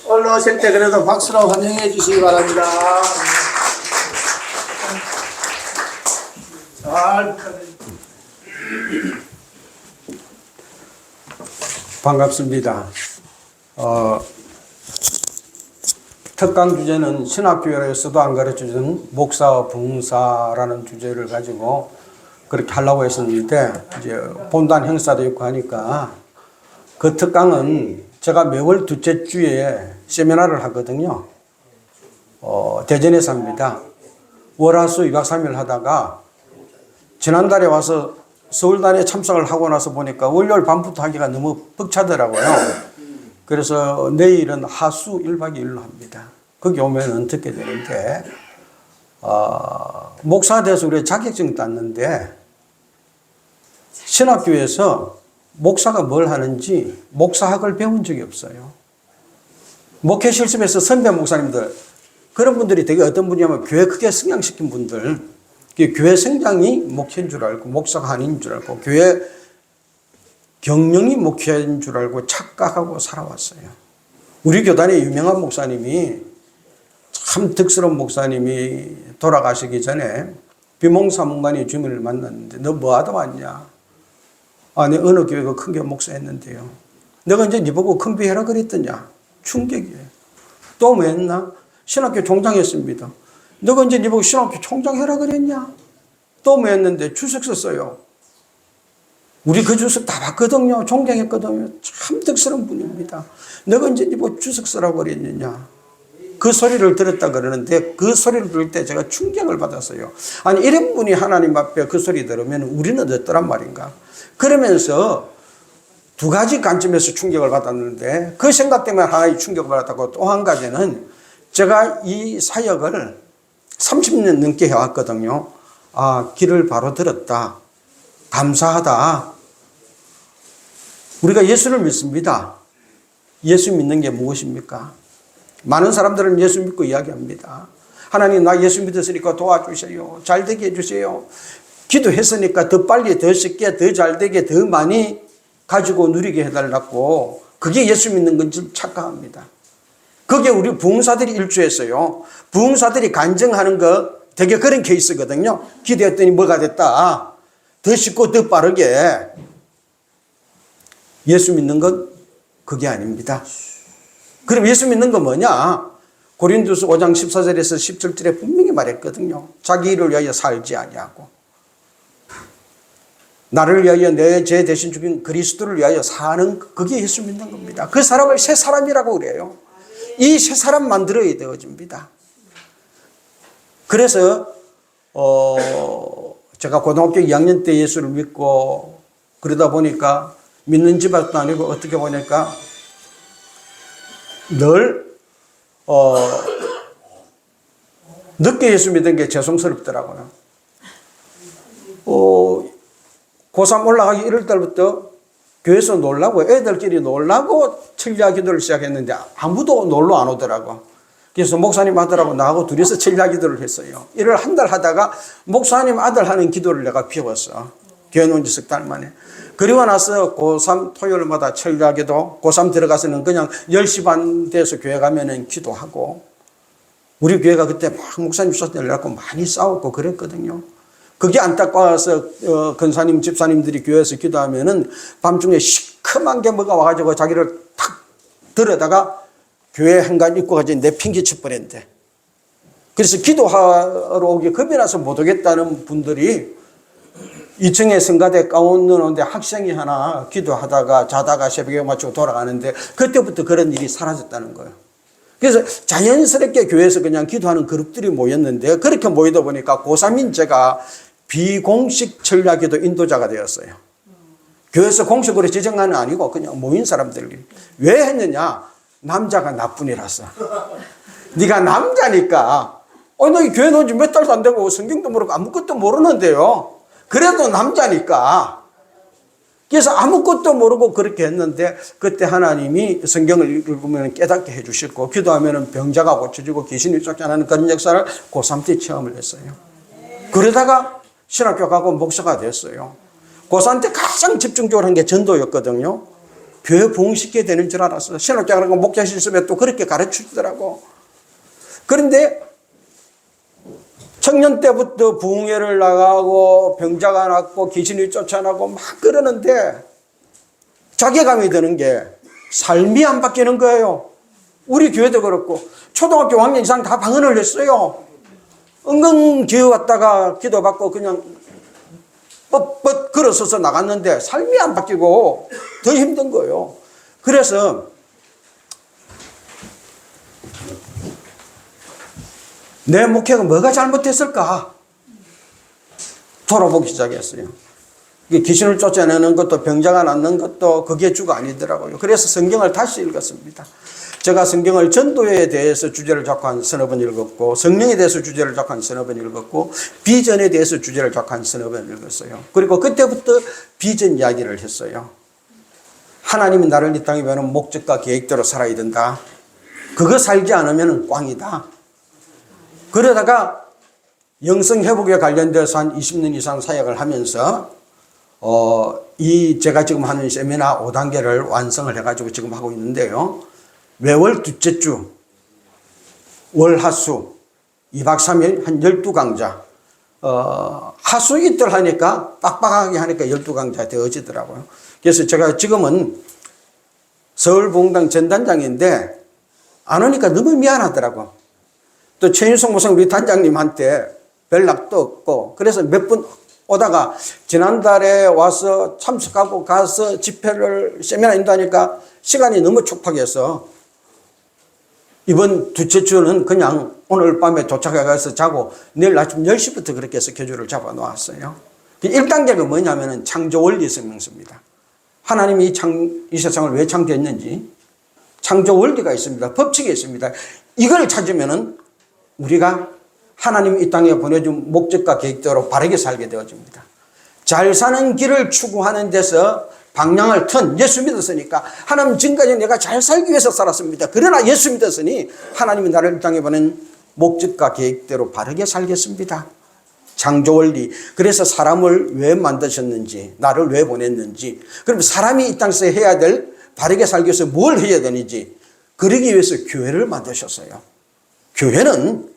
올라오실 때 그래도 박수로 환영해 주시기 바랍니다. 잘 반갑습니다. 특강 주제는 신학교에서도 안 가르쳐주는 목사 봉사라는 주제를 가지고 그렇게 하려고 했었는데, 이제 본단 행사도 있고 하니까 그 특강은 제가 매월 둘째 주에 세미나를 하거든요. 대전에서 합니다. 월화수 2박 3일 하다가 지난달에 와서 서울단에 참석을 하고 나서 보니까 월요일 밤부터 하기가 너무 벅차더라고요. 그래서 내일은 하수 1박 2일로 합니다. 거기 오면은 듣게 되는데, 목사가 돼서 우리 자격증 땄는데, 신학교에서 목사가 뭘 하는지 목사학을 배운 적이 없어요. 목회 실습에서 선배 목사님들, 그런 분들이 되게 어떤 분이냐면 교회 크게 성장시킨 분들, 교회 성장이 목회인 줄 알고 목사가 아닌 줄 알고 교회 경영이 목회인 줄 알고 착각하고 살아왔어요. 우리 교단의 유명한 목사님이, 참 득스러운 목사님이 돌아가시기 전에 비몽사몽간의 주민을 만났는데, 너 뭐 하다 왔냐? 아니, 어느 교회가 큰 교회 목사했는데요. 내가 이제 네 보고 큰 교회 해라 그랬더냐? 충격이에요. 또 뭐 했나? 신학교 총장했습니다. 너가 이제 네 보고 신학교 총장 해라 그랬냐? 또 뭐 했는데 주석 썼어요. 우리 그 주석 다 봤거든요. 총장했거든요. 참 득스러운 분입니다. 너가 이제 네 보고 주석 쓰라고 그랬느냐? 그 소리를 들었다 그러는데, 그 소리를 들을 때 제가 충격을 받았어요. 아니, 이런 분이 하나님 앞에 그 소리 들으면 우리는 어떠란 말인가? 그러면서 두 가지 관점에서 충격을 받았는데, 그 생각 때문에 하나의 충격을 받았다고, 또 한 가지는 제가 이 사역을 30년 넘게 해왔거든요. 아, 길을 바로 들었다. 감사하다. 우리가 예수를 믿습니다. 예수 믿는 게 무엇입니까? 많은 사람들은 예수 믿고 이야기합니다. 하나님, 나 예수 믿었으니까 도와주세요. 잘 되게 해주세요. 기도했으니까 더 빨리, 더 쉽게, 더 잘 되게, 더 많이 가지고 누리게 해달라고, 그게 예수 믿는 건지 착각합니다. 그게 우리 부흥사들이 일주했어요. 부흥사들이 간증하는 거 되게 그런 케이스거든요. 기도했더니 뭐가 됐다. 더 쉽고 더 빠르게. 예수 믿는 건 그게 아닙니다. 그럼 예수 믿는 건 뭐냐? 고린도서 5장 14절에서 17절에 분명히 말했거든요. 자기 일을 위하여 살지 아니하고, 나를 위하여 내 죄 대신 죽인 그리스도를 위하여 사는, 그게 예수 믿는 겁니다. 그 사람을 새 사람이라고 그래요. 이 새 사람 만들어야 되어집니다. 그래서 제가 고등학교 2학년 때 예수를 믿고 그러다 보니까, 믿는 집안도 아니고 어떻게 보니까 늘 늦게 예수 믿은 게 죄송스럽더라고요. 고3 올라가기 1월 달부터 교회에서 놀라고, 애들끼리 놀라고 천리아 기도를 시작했는데 아무도 놀러 안 오더라고. 그래서 목사님 아들하고 나하고 둘이서 천리아 기도를 했어요. 이를 한 달 하다가 목사님 아들 하는 기도를 내가 배웠어. 교회 온 지 석 달 만에. 그리고 나서 고3 토요일마다 천리아 기도, 고3 들어가서는 그냥 10시 반 돼서 교회 가면은 기도하고, 우리 교회가 그때 막 목사님 수사들 갖고 많이 싸웠고 그랬거든요. 그게 안타까워서 권사님, 집사님들이 교회에서 기도하면은 밤중에 시커먼 게 뭐가 와가지고 자기를 탁 들어다가 교회 현관 입구까지 내팽개 쳐버렸는데, 그래서 기도하러 오기 겁이 나서 못 오겠다는 분들이 2층에 성가대 가운 넣는데 학생이 하나 기도하다가 자다가 새벽에 맞추고 돌아가는데, 그때부터 그런 일이 사라졌다는 거예요. 그래서 자연스럽게 교회에서 그냥 기도하는 그룹들이 모였는데, 그렇게 모이다 보니까 고3인 제가 비공식 천리아기도 인도자가 되었어요. 교회에서 공식으로 지정하는 아니고 그냥 모인 사람들이. 왜 했느냐? 남자가 나뿐이라서. 네가 남자니까. 너 교회 나온 지 몇 달도 안 되고 성경도 모르고 아무것도 모르는데요. 그래도 남자니까. 그래서 아무것도 모르고 그렇게 했는데, 그때 하나님이 성경을 읽으면 깨닫게 해주셨고, 기도하면 병자가 고쳐지고 귀신이 쫓겨나는 그런 역사를 고3 때 체험을 했어요. 그러다가 신학교 가고 목사가 됐어요. 고3 때 가장 집중적으로 한 게 전도였거든요. 교회 부흥시켜야 되는 줄 알았어요. 신학교라는 건 목자 실습에 또 그렇게 가르치더라고. 그런데 청년 때부터 부흥회를 나가고 병자가 낫고 귀신이 쫓아나고 막 그러는데 자괴감이 드는 게 삶이 안 바뀌는 거예요. 우리 교회도 그렇고 초등학교 5학년 이상 다 방언을 했어요. 은근 교회 왔다가 기도받고 그냥 뻣뻣 걸어서서 나갔는데 삶이 안 바뀌고 더 힘든 거예요. 그래서 내 목회가 뭐가 잘못했을까? 돌아보기 시작했어요. 귀신을 쫓아내는 것도 병자가 낫는 것도 그게 주가 아니더라고요. 그래서 성경을 다시 읽었습니다. 제가 성경을 전도에 대해서 주제를 잡고 한 서너 번 읽었고, 성령에 대해서 주제를 잡고 한 서너 번 읽었고, 비전에 대해서 주제를 잡고 한 서너 번 읽었어요. 그리고 그때부터 비전 이야기를 했어요. 하나님이 나를 이 땅에 보내는 목적과 계획대로 살아야 된다. 그거 살지 않으면 꽝이다. 그러다가 영성회복에 관련돼서 한 20년 이상 사역을 하면서 제가 지금 하는 세미나 5단계를 완성을 해가지고 지금 하고 있는데요. 매월 둘째 주, 월, 하수, 2박 3일 한 12강좌. 하수 이틀 하니까 빡빡하게 하니까 12강좌 되어지더라고요. 그래서 제가 지금은 서울부흥당 전단장인데 안 오니까 너무 미안하더라고. 또 최윤석 목사님 우리 단장님한테 연락도 없고 그래서 몇 분 오다가 지난달에 와서 참석하고 가서 집회를 세미나 인도하니까 시간이 너무 촉박해서 이번 둘째 주는 그냥 오늘 밤에 도착해 가서 자고 내일 아침 10시부터 그렇게 해서 교주를 잡아 놓았어요. 1단계가 뭐냐면은 창조 원리 설명서입니다. 하나님이 이 세상을 왜 창조했는지 창조 원리가 있습니다. 법칙이 있습니다. 이걸 찾으면은 우리가 하나님 이 땅에 보내준 목적과 계획대로 바르게 살게 되어집니다. 잘 사는 길을 추구하는 데서 방향을 튼 예수 믿었으니까 하나님 지금까지 내가 잘 살기 위해서 살았습니다. 그러나 예수 믿었으니 하나님이 나를 이 땅에 보낸 목적과 계획대로 바르게 살겠습니다. 창조 원리. 그래서 사람을 왜 만드셨는지, 나를 왜 보냈는지, 그럼 사람이 이 땅에서 해야 될 바르게 살기 위해서 뭘 해야 되는지, 그러기 위해서 교회를 만드셨어요. 교회는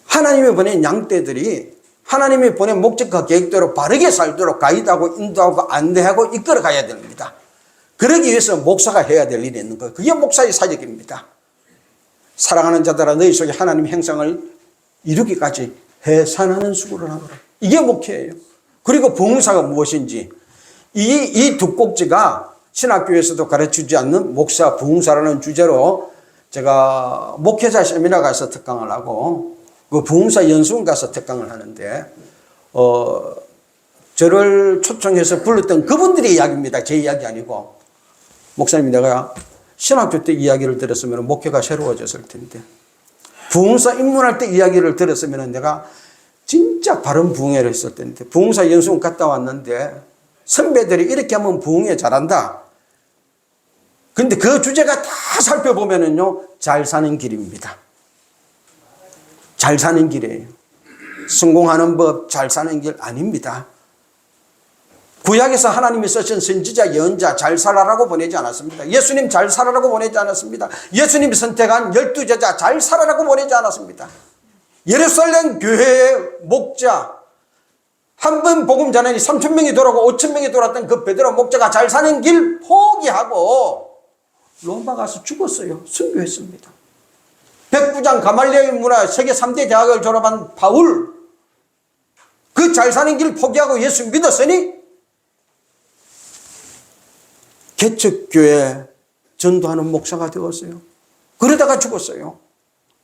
하나님이 보낸 양떼들이 하나님이 보낸 목적과 계획대로 바르게 살도록 가이드하고 인도하고 안내하고 이끌어 가야 됩니다. 그러기 위해서 목사가 해야 될 일이 있는 거예요. 그게 목사의 사역입니다. 사랑하는 자들아 너희 속에 하나님 행상을 이루기까지 해산하는 수고를 하노라. 이게 목회예요. 그리고 부흥사가 무엇인지 이 두 꼭지가 신학교에서도 가르치지 않는 목사 부흥사라는 주제로 제가 목회자 세미나 가서 특강을 하고 그 부흥사 연수원 가서 특강을 하는데 저를 초청해서 불렀던 그분들의 이야기입니다. 제 이야기 아니고 목사님 내가 신학교 때 이야기를 들었으면 목회가 새로워졌을 텐데 부흥사 입문할 때 이야기를 들었으면 내가 진짜 바른 부흥회를 했을 텐데 부흥사 연수원 갔다 왔는데 선배들이 이렇게 하면 부흥회 잘한다. 근데 그 주제가 다 살펴보면은요 잘 사는 길입니다. 잘 사는 길이에요. 성공하는 법, 잘 사는 길 아닙니다. 구약에서 하나님이 쓰신 선지자, 예언자 잘 살아라고 보내지 않았습니다. 예수님 잘 살아라고 보내지 않았습니다. 예수님이 선택한 12제자 잘 살아라고 보내지 않았습니다. 예루살렘 교회의 목자, 한 번 복음 전하니 3,000명이 돌아오고 5,000명이 돌았던 그 베드로 목자가 잘 사는 길 포기하고 로마 가서 죽었어요. 순교했습니다. 백부장 가말리엘 문화 세계 3대 대학을 졸업한 바울 그 잘 사는 길 포기하고 예수 믿었으니 개척교회 전도하는 목사가 되었어요. 그러다가 죽었어요.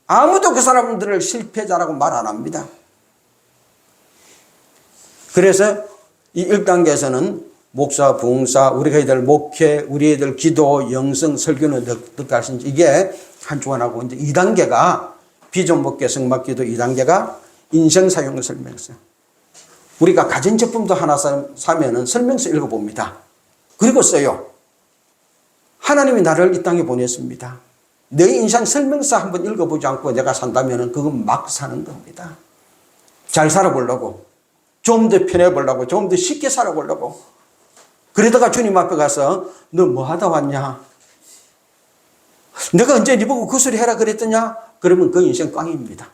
아무도 그 사람들을 실패자라고 말 안 합니다. 그래서 이 1단계에서는 목사, 부흥사, 우리가 해야 될 목회, 우리 해야 될 기도, 영성, 설교는 어떻게 하신지 이게 한 주간 하고 이제 2단계가 비전 목회 성막기도 2단계가 인생 사용 설명서. 우리가 가전제품도 하나 사면은 설명서 읽어봅니다. 그리고 써요. 하나님이 나를 이 땅에 보냈습니다. 내 인생 설명서 한번 읽어보지 않고 내가 산다면은 그건 막 사는 겁니다. 잘 살아보려고. 좀 더 편해보려고, 좀 더 쉽게 살아보려고. 그러다가 주님 앞에 가서 너 뭐 하다 왔냐? 내가 언제 네 보고 그 소리 해라 그랬더냐? 그러면 그 인생 꽝입니다.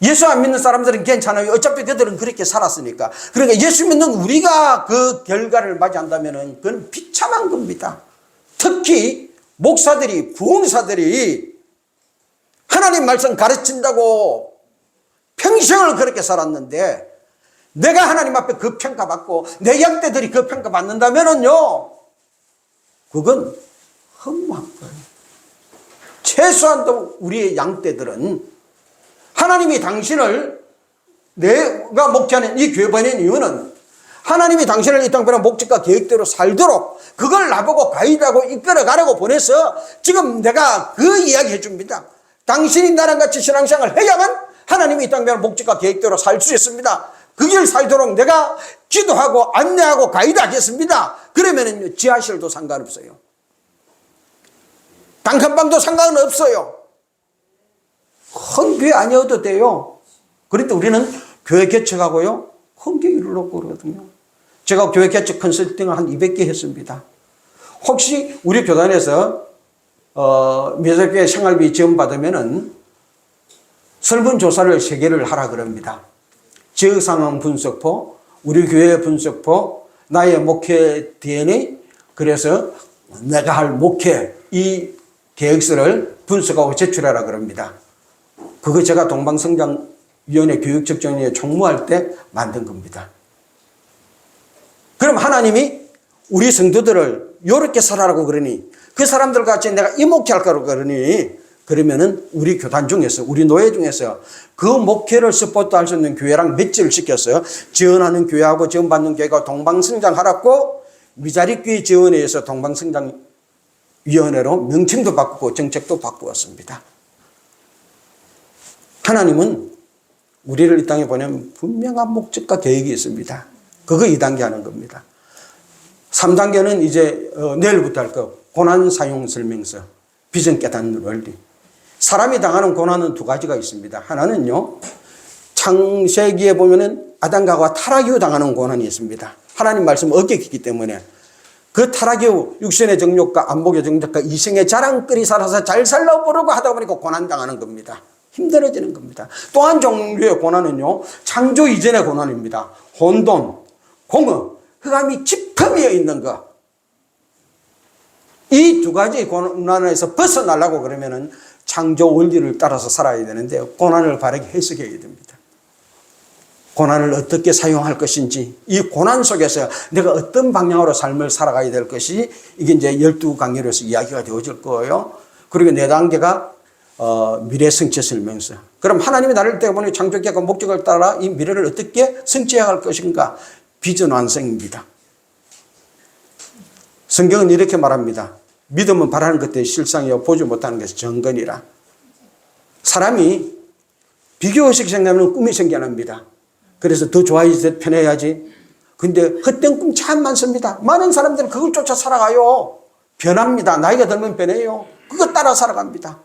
예수 안 믿는 사람들은 괜찮아요. 어차피 그들은 그렇게 살았으니까. 그러니까 예수 믿는 우리가 그 결과를 맞이한다면 그건 비참한 겁니다. 특히 목사들이, 부흥사들이 하나님 말씀 가르친다고 평생을 그렇게 살았는데 내가 하나님 앞에 그 평가받고 내 양떼들이 그 평가받는다면요, 그건 허무한 거예요. 최소한도 우리의 양떼들은 하나님이 당신을, 내가 목회하는 이 교회 보낸 이유는 하나님이 당신을 이 땅 보낸 목적과 계획대로 살도록 그걸 나보고 가이드하고 이끌어가라고 보내서 지금 내가 그 이야기 해줍니다. 당신이 나랑 같이 신앙생활을 해야만 하나님이 이 땅 보낸 목적과 계획대로 살 수 있습니다. 그 길 살도록 내가 기도하고 안내하고 가이드하겠습니다. 그러면은요, 지하실도 상관없어요. 단칸방도 상관없어요. 큰 교회 아니어도 돼요. 그런데 우리는 교회 개척하고요, 큰 교회 이루려고 그러거든요. 제가 교회 개척 컨설팅을 한 200개 했습니다. 혹시 우리 교단에서 미사교회 생활비 지원받으면은 설문조사를 3개를 하라 그럽니다. 지역 상황 분석포, 우리 교회 분석포, 나의 목회 DNA, 그래서 내가 할 목회, 이 계획서를 분석하고 제출하라 그럽니다. 그거 제가 동방성장위원회 교육적정위에 총무할 때 만든 겁니다. 그럼 하나님이 우리 성도들을 이렇게 살아라고 그러니, 그 사람들 같이 내가 이 목회할 거라고 그러니, 그러면은 우리 교단 중에서, 우리 노예 중에서 그 목회를 서포트할 수 있는 교회랑 매치를 시켜서 지원하는 교회하고 지원받는 교회가 동방성장하라고 미자립교회 지원회에서 동방성장위원회로 명칭도 바꾸고 정책도 바꾸었습니다. 하나님은 우리를 이 땅에 보내면 분명한 목적과 계획이 있습니다. 그거 2단계 하는 겁니다. 3단계는 이제 내일부터 할 거, 고난 사용 설명서, 비전 깨닫는 원리. 사람이 당하는 고난은 2가지가 있습니다. 하나는요, 창세기에 보면은 아담과 하와 타락 이후 당하는 고난이 있습니다. 하나님 말씀 어겼기 때문에 그 타락 이후 육신의 정욕과 안목의 정욕과 이생의 자랑거리 살아서 잘 살려고 부르고 하다 보니까 고난 당하는 겁니다. 힘들어지는 겁니다. 또 한 종류의 고난은요, 창조 이전의 고난입니다. 혼돈, 공허, 흑암이 짙어미어 있는 것. 이 2가지 고난에서 벗어나려고 그러면은 창조 원리를 따라서 살아야 되는데 고난을 바르게 해석해야 됩니다. 고난을 어떻게 사용할 것인지, 이 고난 속에서 내가 어떤 방향으로 삶을 살아가야 될 것이, 이게 이제 12강의로서 이야기가 되어질 거예요. 그리고 4단계가 미래 성취 설명서. 그럼 하나님이 나를 때문에 창조 계획과 목적을 따라 이 미래를 어떻게 성취해야 할 것인가? 비전 완성입니다. 성경은 이렇게 말합니다. 믿음은 바라는 것들이 실상이요 보지 못하는 것이 정건이라. 사람이 비교의식이 생기면 꿈이 생겨납니다. 그래서 더 좋아야지, 더 편해야지. 근데 헛된 꿈 참 많습니다. 많은 사람들은 그걸 쫓아 살아가요. 변합니다. 나이가 들면 변해요. 그거 따라 살아갑니다.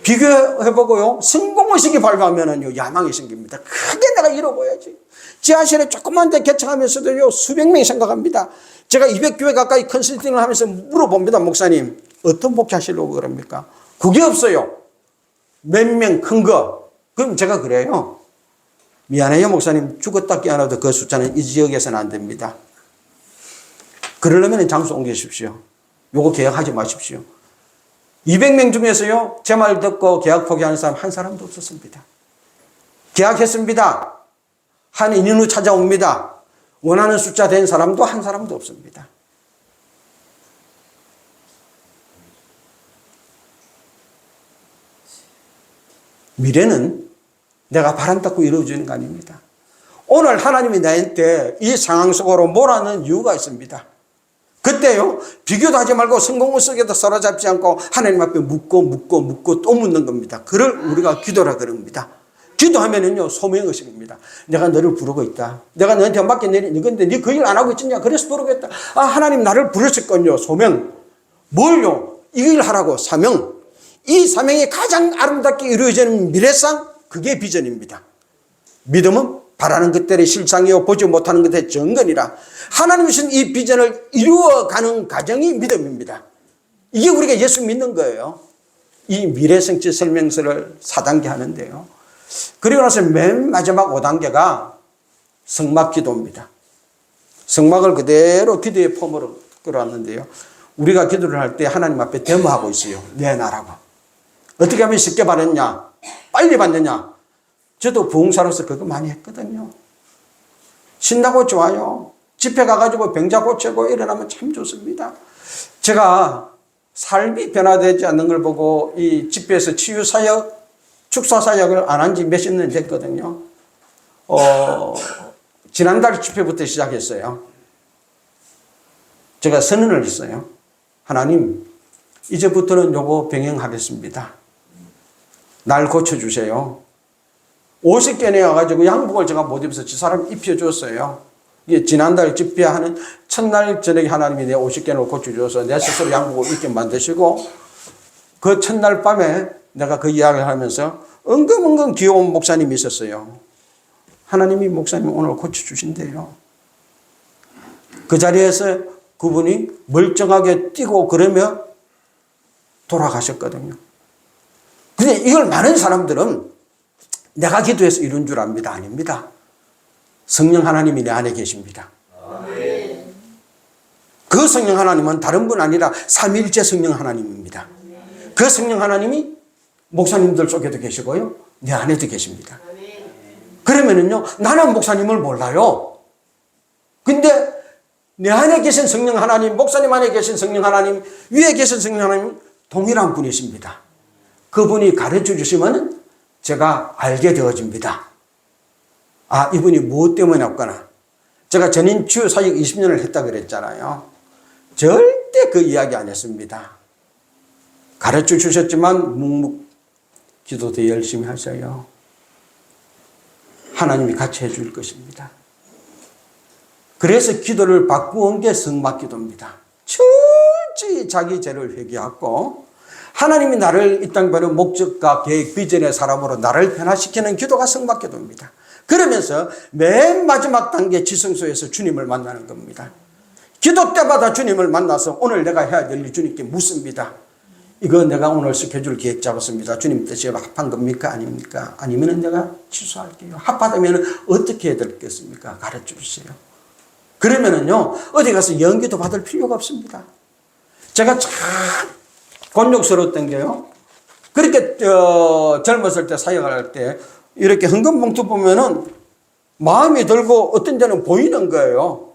비교해보고요, 성공의식이 발휘하면은요, 야망이 생깁니다. 크게 내가 이뤄보야지. 지하실에 조그만 데 개척하면서도요, 수백 명이 생각합니다. 제가 200교회 가까이 컨설팅을 하면서 물어봅니다. 목사님, 어떤 목회 하시려고 그럽니까? 그게 없어요. 몇 명 큰 거. 그럼 제가 그래요. 미안해요, 목사님. 죽었다 깨어나도 그 숫자는 이 지역에서는 안 됩니다. 그러려면 장소 옮기십시오. 요거 계약하지 마십시오. 200명 중에서요, 제 말 듣고 계약 포기하는 사람 한 사람도 없었습니다. 계약했습니다. 한 2년 후 찾아옵니다. 원하는 숫자 된 사람도 한 사람도 없습니다. 미래는 내가 바람잡고 이루어지는 거 아닙니다. 오늘 하나님이 나한테 이 상황 속으로 몰아넣은 이유가 있습니다. 그때요, 비교도 하지 말고 성공을 속에도 사로잡지 않고 하나님 앞에 묻고 또 묻는 겁니다. 그를 우리가 기도라 그럽니다. 기도하면은요, 소명의식입니다. 내가 너를 부르고 있다. 내가 너한테 맡겨내린 이건데 네 그 일 안 하고 있잖냐. 그래서 부르고 있다. 아, 하나님 나를 부르셨군요. 소명. 뭘요? 이 일 하라고. 사명. 이 사명이 가장 아름답게 이루어지는 미래상, 그게 비전입니다. 믿음은 바라는 것들의 실상이요 보지 못하는 것의 정근이라. 하나님이 주신 이 비전을 이루어가는 과정이 믿음입니다. 이게 우리가 예수 믿는 거예요. 이 미래성취 설명서를 4단계 하는데요. 그리고 나서 맨 마지막 5단계가 성막 기도입니다. 성막을 그대로 기도의 폼으로 끌어왔는데요. 우리가 기도를 할 때 하나님 앞에 데모하고 있어요. 내 나라고. 어떻게 하면 쉽게 받았냐? 빨리 받느냐? 저도 부흥사로서 그거 많이 했거든요. 신나고 좋아요. 집회 가가지고 병자 고치고 일어나면 참 좋습니다. 제가 삶이 변화되지 않는 걸 보고 이 집회에서 치유사역, 축사사역을 안 한 지 몇십 년 됐거든요. 지난달 집회부터 시작했어요. 제가 선언을 했어요. 하나님, 이제부터는 요거 병행하겠습니다. 날 고쳐주세요. 50견에 와가지고 양복을 제가 못 입어서 저 사람 입혀줬어요. 이게 지난달 집회하는 첫날 저녁에 하나님이 내 50견을 고쳐줘서 내 스스로 양복을 입게 만드시고 그 첫날 밤에 내가 그 이야기를 하면서 은근은근 귀여운 목사님이 있었어요. 하나님이 목사님 오늘 고쳐주신대요. 그 자리에서 그분이 멀쩡하게 뛰고 그러며 돌아가셨거든요. 근데 이걸 많은 사람들은 내가 기도해서 이룬 줄 압니다. 아닙니다. 성령 하나님이 내 안에 계십니다. 아멘. 그 성령 하나님은 다른 분 아니라 삼위일체 성령 하나님입니다. 그 성령 하나님이 목사님들 속에도 계시고요. 내 안에도 계십니다. 그러면은요, 나는 목사님을 몰라요. 근데 내 안에 계신 성령 하나님, 목사님 안에 계신 성령 하나님, 위에 계신 성령 하나님 동일한 분이십니다. 그분이 가르쳐 주시면 제가 알게 되어집니다. 아, 이분이 무엇 때문에 왔구나. 제가 전인 치유 사역 20년을 했다 그랬잖아요. 절대 그 이야기 안 했습니다. 가르쳐 주셨지만 묵묵 기도도 열심히 하셔요. 하나님이 같이 해줄 것입니다. 그래서 기도를 바꾸온 게 성막 기도입니다. 철저히 자기 죄를 회개하고 하나님이 나를 이 땅 보는 목적과 계획, 비전의 사람으로 나를 변화시키는 기도가 성막 기도입니다. 그러면서 맨 마지막 단계 지성소에서 주님을 만나는 겁니다. 기도 때마다 주님을 만나서 오늘 내가 해야 될 일 주님께 묻습니다. 이거 내가 오늘 스케줄 기획 잡았습니다. 주님 뜻이 합한 겁니까? 아닙니까? 아니면 내가 취소할게요. 합하다면 어떻게 해야 되겠습니까? 가르쳐 주세요. 그러면은요, 어디 가서 연기도 받을 필요가 없습니다. 제가 참 곤욕스러웠던 게요. 그렇게 젊었을 때 사역을 할 때 이렇게 헌금 봉투 보면은 마음이 들고 어떤 데는 보이는 거예요.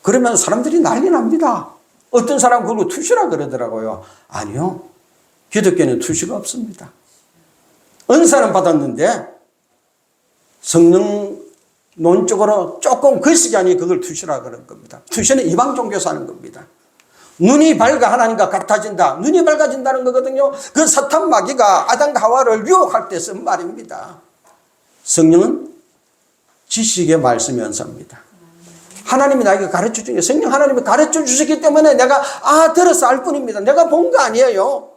그러면 사람들이 난리 납니다. 어떤 사람 그거 투시라 그러더라고요. 아니요. 기독교는 투시가 없습니다. 은사는 받았는데 성령 논적으로 조금 거시기 그걸 투시라 그런 겁니다. 투시는 이방 종교에서 하는 겁니다. 눈이 밝아 하나님과 같아진다. 눈이 밝아진다는 거거든요. 그 사탄 마귀가 아담과 하와를 유혹할 때 쓴 말입니다. 성령은 지식의 말씀 연사입니다. 하나님이 나에게 가르쳐 주신 게 성령 하나님이 가르쳐 주시기 때문에 내가 들어서 알 뿐입니다. 내가 본 거 아니에요.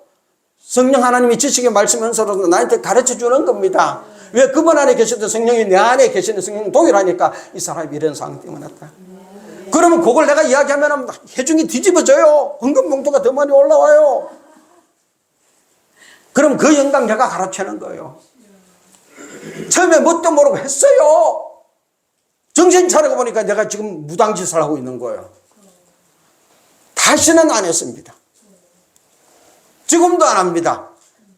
성령 하나님이 지식의 말씀 연사로 나한테 가르쳐 주는 겁니다. 왜 그분 안에 계시던 성령이 내 안에 계시는 성령 동일하니까 이 사람이 이런 상황 때문에 왔다. 그러면 그걸 내가 이야기하면 해중이 뒤집어져요. 헌금 봉투가 더 많이 올라와요. 그럼 그 영광 내가 가르치는 거예요. 처음에 뭣도 모르고 했어요. 정신 차리고 보니까 내가 지금 무당짓을 하고 있는 거예요. 다시는 안 했습니다. 지금도 안 합니다.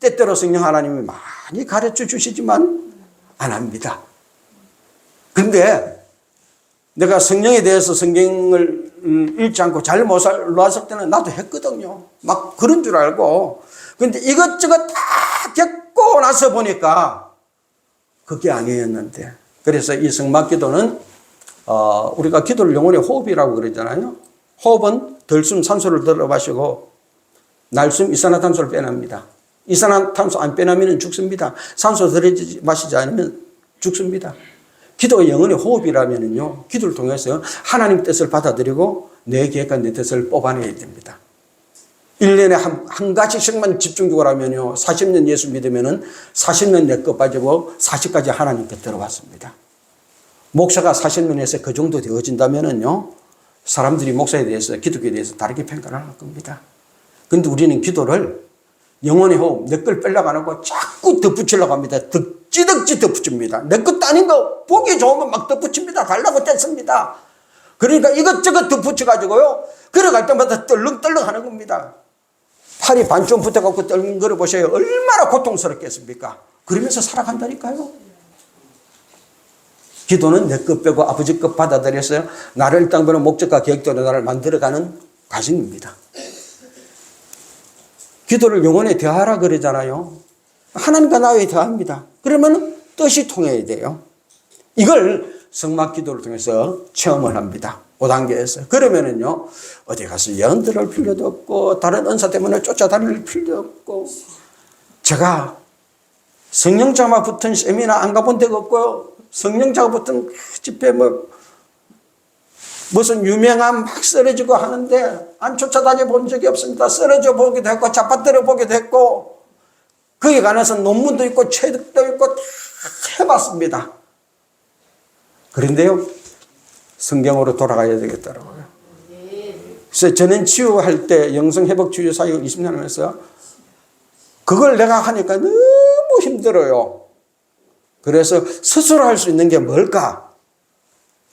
때때로 성령 하나님이 많이 가르쳐 주시지만 안 합니다. 근데 내가 성령에 대해서 성경을 읽지 않고 잘 못 살았을 때는 나도 했거든요. 막 그런 줄 알고. 근데 이것저것 다 겪고 나서 보니까 그게 아니었는데. 그래서 이 성막 기도는 우리가 기도를 영혼의 호흡이라고 그러잖아요. 호흡은 들숨 산소를 들어 마시고 날숨 이산화탄소를 빼냅니다. 이산화탄소 안 빼내면 죽습니다. 산소 들여 마시지 않으면 죽습니다. 기도가 영혼의 호흡이라면요, 기도를 통해서 하나님 뜻을 받아들이고 내 계획과 내 뜻을 뽑아내야 됩니다. 1년에 한 가지씩만 집중적으로 하면요. 40년 예수 믿으면은 40년 내 것 빠지고 40까지 하나님 것 들어왔습니다. 목사가 40년에서 그 정도 되어진다면은요. 사람들이 목사에 대해서, 기독교에 대해서 다르게 평가를 할 겁니다. 그런데 우리는 기도를 영혼의 호흡, 내 걸 빼려고 안 하고 자꾸 덧붙이려고 합니다. 덕지덕지 덧붙입니다. 내 것도 아닌 거 보기 좋으면 막 덧붙입니다. 달라고 뗐습니다. 그러니까 이것저것 덧붙여가지고요. 걸어갈 때마다 떨렁떨렁 하는 겁니다. 팔이 반쯤 붙어갖고 떨렁거려 보세요. 얼마나 고통스럽겠습니까? 그러면서 살아간다니까요. 기도는 내 것 빼고 아버지 것 받아들여서 나를 땅보는 목적과 계획대로 나를 만들어가는 과정입니다. 기도를 영혼에 대하라 그러잖아요. 하나님과 나에 대합니다. 그러면 뜻이 통해야 돼요. 이걸 성막 기도를 통해서 체험을 합니다. 5단계에서. 그러면은요, 어디 가서 예언 들을 필요도 없고, 다른 은사 때문에 쫓아다닐 필요도 없고, 제가 성령자가 붙은 세미나 안 가본 데가 없고요. 성령자가 붙은 집회 무슨 유명한 막 쓰러지고 하는데 안 쫓아다녀 본 적이 없습니다. 쓰러져 보기도 했고 잡아들여 보기도 했고 거기에 관해서 논문도 있고 체득도 있고 다 해봤습니다. 그런데요. 성경으로 돌아가야 되겠더라고요. 그래서 저는 치유할 때 영성회복치유 사역을 20년 하면서 그걸 내가 하니까 너무 힘들어요. 그래서 스스로 할 수 있는 게 뭘까?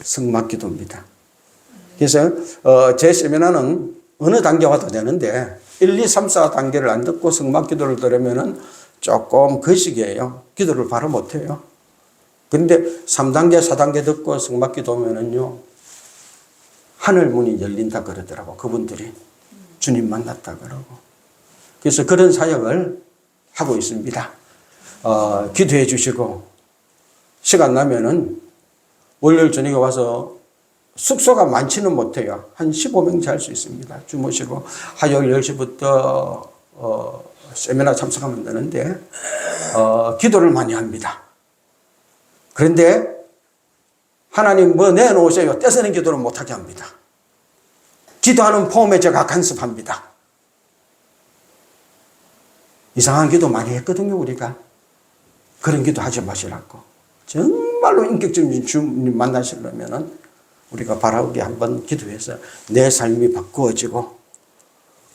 성막기도입니다. 그래서 제 세미나는 어느 단계 와도 되는데 1, 2, 3, 4단계를 안 듣고 성막기도를 들으면 조금 거시기해요. 기도를 바로 못해요. 그런데 3단계, 4단계 듣고 성막기도면은요 하늘 문이 열린다 그러더라고. 그분들이 주님 만났다 그러고. 그래서 그런 사역을 하고 있습니다. 기도해 주시고 시간 나면은 월요일 저녁에 와서 숙소가 많지는 못해요. 한 15명 잘 수 있습니다. 주무시고 화요일 10시부터 세미나 참석하면 되는데 기도를 많이 합니다. 그런데 하나님 뭐 내놓으세요. 떼쓰는 기도를 못하게 합니다. 기도하는 폼에 제가 간섭합니다. 이상한 기도 많이 했거든요. 우리가. 그런 기도 하지 마시라고. 정말로 인격적인 주님 만나시려면 우리가 바라오게 한번 기도해서 내 삶이 바꾸어지고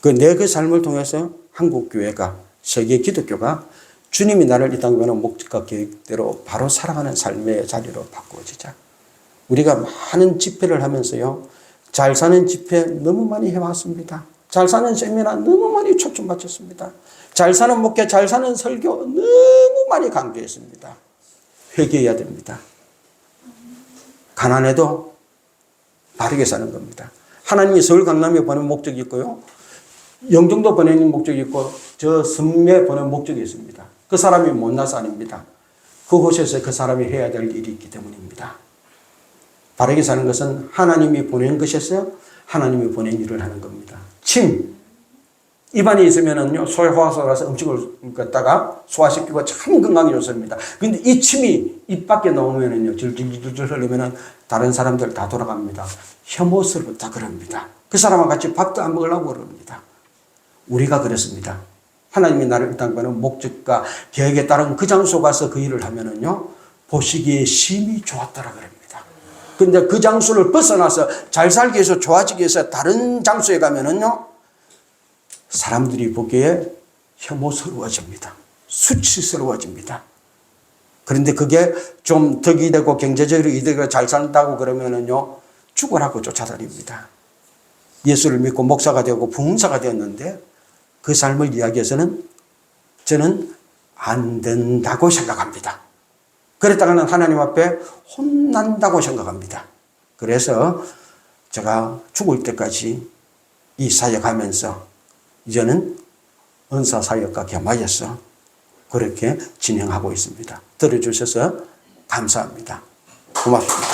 그 삶을 통해서 한국교회가 세계 기독교가 주님이 나를 이 땅에 보낸 목적과 계획대로 바로 살아가는 삶의 자리로 바꾸어지자. 우리가 많은 집회를 하면서요. 잘 사는 집회 너무 많이 해왔습니다. 잘 사는 세미나 너무 많이 초청 마쳤습니다. 잘 사는 목회, 잘 사는 설교 너무 많이 강조했습니다. 회개해야 됩니다. 가난해도 바르게 사는 겁니다. 하나님이 서울 강남에 보낸 목적이 있고요. 영종도 보내는 목적이 있고 저 섬에 보낸 목적이 있습니다. 그 사람이 못나서 아닙니다. 그곳에서 그 사람이 해야 될 일이 있기 때문입니다. 바르게 사는 것은 하나님이 보낸 것에서 하나님이 보낸 일을 하는 겁니다. 침. 입안에 있으면은요, 소화소라서 음식을 걷다가 소화시키고 참 건강에 좋습니다. 근데 이 침이 입 밖에 나오면은요, 질질질질 흘리면은 다른 사람들 다 돌아갑니다. 혐오스럽다 그럽니다. 그 사람과 같이 밥도 안 먹으려고 그럽니다. 우리가 그렇습니다. 하나님이 나를 일단 보는 목적과 계획에 따른 그 장소 가서 그 일을 하면은요, 보시기에 심히 좋았더라 그럽니다. 근데 그 장소를 벗어나서 잘 살기 위해서 좋아지기 위해서 다른 장소에 가면은요, 사람들이 보기에 혐오스러워집니다. 수치스러워집니다. 그런데 그게 좀 덕이 되고 경제적으로 이득이 잘 산다고 그러면은요, 죽으라고 쫓아다닙니다. 예수를 믿고 목사가 되고 부흥사가 되었는데 그 삶을 이야기해서는 저는 안 된다고 생각합니다. 그랬다가는 하나님 앞에 혼난다고 생각합니다. 그래서 제가 죽을 때까지 이 사역하면서 이제는 은사 사역과 겸하여서 그렇게 진행하고 있습니다. 들어주셔서 감사합니다. 고맙습니다.